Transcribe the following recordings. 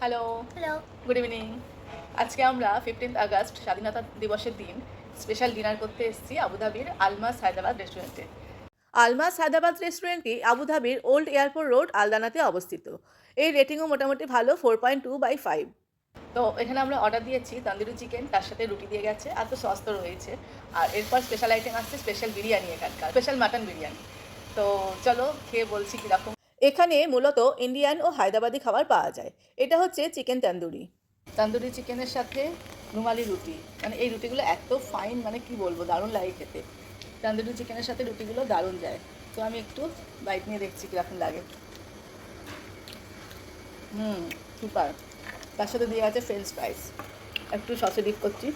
Hello, hello. Good evening. আজকে আমরা 15th August স্বাধীনতা দিবসের দিন স্পেশাল ডিনার করতে এসেছি আবুধাবির আলমাস হায়দ্রাবাদ রেস্টুরেন্টে। আলমাস হায়দ্রাবাদ রেস্টুরেন্টটি আবুধাবির ওল্ড এয়ারপোর্ট রোড আলদানাতে অবস্থিত। এই রেটিংও মোটামুটি ভালো, 4.2/5। তো এখানে আমরা অর্ডার দিয়েছি তন্দুরি চিকেন, তার সাথে রুটি দিয়ে গেছে, আর তো সস তো রয়েছে। আর এরপর স্পেশাল আইটেম আসছে, স্পেশাল বিরিয়ানি, এখানকার স্পেশাল মাটন বিরিয়ানি। তো চলো খেয়ে বলছি কীরকম। এখানে মূলত ইন্ডিয়ান ও হায়দ্রাবাদি খাবার পাওয়া যায়। এটা হচ্ছে চিকেন তন্দুরি। তন্দুরি চিকেনের সাথে রুমালি রুটি, মানে এই রুটিগুলো এত ফাইন, মানে কি বলবো, দারুণ লাগে খেতে। তন্দুরি চিকেনের সাথে রুটিগুলো দারুণ যায়। তো আমি একটু বাইট নিয়ে দেখছি কীরকম লাগে। সুপার। তার সাথে দিয়ে আছে ফ্রেঞ্চ ফ্রাইস, একটু সসে ডিপ করছি,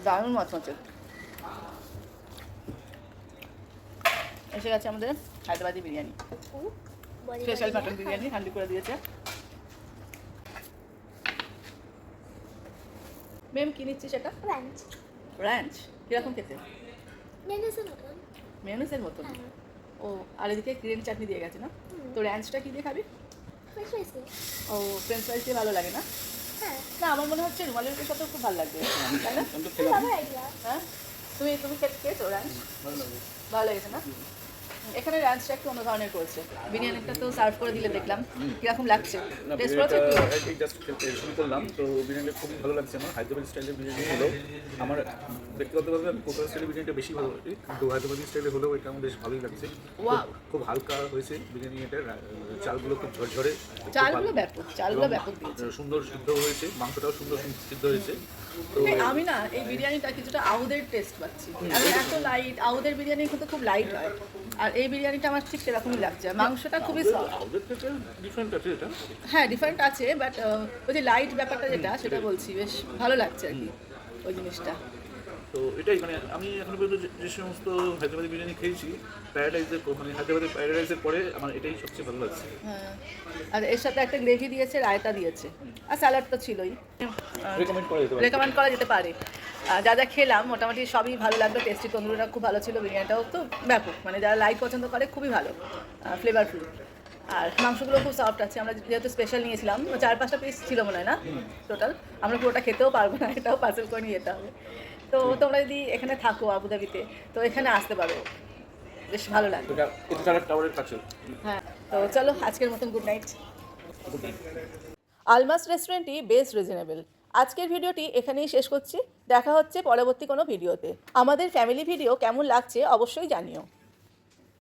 দারুণ মচমচে। এসে গেছে আমাদের হায়দ্রাবাদি বিরিয়ানি, স্পেশাল মাটন বিরিয়ানি হান্ডি করে দিয়েছে। ম্যাম কী নিচ্ছি সেটা? রাঞ্চ। র্যাঞ্চ কীরকম খেতে? মেনুসের মতন। মেয়নিজের মতন। হ্যাঁ। ও, আর এদিকে গ্রিন চাটনি দিয়ে গেছে না? তো র্যাঞ্চটা কী দিয়ে খাবি? ফ্রেঞ্চ ফ্রাইস দিয়ে। ও, ফ্রেঞ্চ ফ্রাইস দিয়ে ভালো লাগে না? হ্যাঁ। না, আমার মনে হচ্ছে রুমালি রুটির সাথেও খুব ভালো লাগবে, তাই না? ভালো আইডিয়া। হ্যাঁ, তুমি খেয়েছো র্যাঞ্চ? ভালো লেগেছে না? এখানে র্যাঞ্চটা একটু অন্য ধরনের করেছে। বিরিয়ানিটা তো সার্ভ করে দিলে দেখলাম, কিরকম লাগছে? না, টেস্ট করেছো বিরিয়ানিটা একটু? এই জাস্ট শুরু করলাম, তো বিরিয়ানিটা খুবই ভালো লাগছে আমার। হায়দ্রাবাদি স্টাইলের বিরিয়ানি হলো আমার ব্যক্তিগতভাবে আমি কোলকাতা স্টাইলের বিরিয়ানিটা বেশি ভালো লাগে, কিন্তু হায়দ্রাবাদি স্টাইলে হলেও এটা আমার বেশ ভালোই লাগছে। Wow! খুব হালকা হয়েছে বিরিয়ানি, এটা চালগুলো খুব ঝরঝরে, খুব চালগুলো ভালো। ব্যাপক, চালগুলো এবং ব্যাপক দিয়েছে। সুন্দর সিদ্ধ হয়েছে, মাংসটাও সুন্দর সিদ্ধ হয়েছে। তো আমি না এই বিরিয়ানিটা কিছুটা আউদের টেস্ট পাচ্ছি। আমি এত লাইট, আউদের বিরিয়ানি কিন্তু খুব লাইট হয়, আর এই বিরিয়ানিটা আমার ঠিক সেরকমই লাগছে। মাংসটা খুবই সফট। ওদের থেকে ডিফারেন্ট আছে এটা। হ্যাঁ, ডিফারেন্ট আছে, বাট ওই যে লাইট ব্যাপারটা যেটা, সেটা বলছি, বেশ ভালো লাগছে আর কি ওই জিনিসটা। তো এটাই মানে আমি এখন পর্যন্ত যে সমস্ত হায়দ্রাবাদি বিরিয়ানি খেয়েছি, প্যারাডাইজের মানে হায়দ্রাবাদি প্যারাডাইজের পরে আমার এটাই সবচেয়ে ভালো লাগছে। হ্যাঁ, আর এর সাথে একটা গ্রেভি দিয়েছে, রায়তা দিয়েছে, আর স্যালাড তো ছিলই। রেকমেন্ড করা যেতে পারে। রেকমেন্ড করা যেতে পারে। যা যা খেলাম মোটামুটি সবই ভালো লাগলো। টেস্টি, তন্দুরিটা খুব ভালো ছিল, বিরিয়ানিটাও তো ব্যাপক, মানে যারা লাইট পছন্দ করে খুবই ভালো, ফ্লেভারফুল। আর মাংসগুলো খুব সফট আছে। আমরা যেহেতু স্পেশাল নিয়েছিলাম, 4-5টা পিস ছিল মনে হয় না টোটাল, আমরা পুরোটা খেতেও পারবো না, এটাও পার্সেল করে নিয়ে যেতে হবে। তো তোমরা যদি এখানে থাকো আবুধাবিতে, তো এখানে আসতে পারো, বেশ ভালো লাগবে। এটা তারা টাওয়ারের কাছে। হ্যাঁ, তো চলো আজকের মতন গুড নাইট। আলমাস রেস্টুরেন্টটি বেশ রিজনেবল। আজকের ভিডিওটি এখানেই শেষ করছি। দেখা হচ্ছে পরবর্তী কোনো ভিডিওতে। আমাদের ফ্যামিলি ভিডিও কেমন লাগছে অবশ্যই জানিও।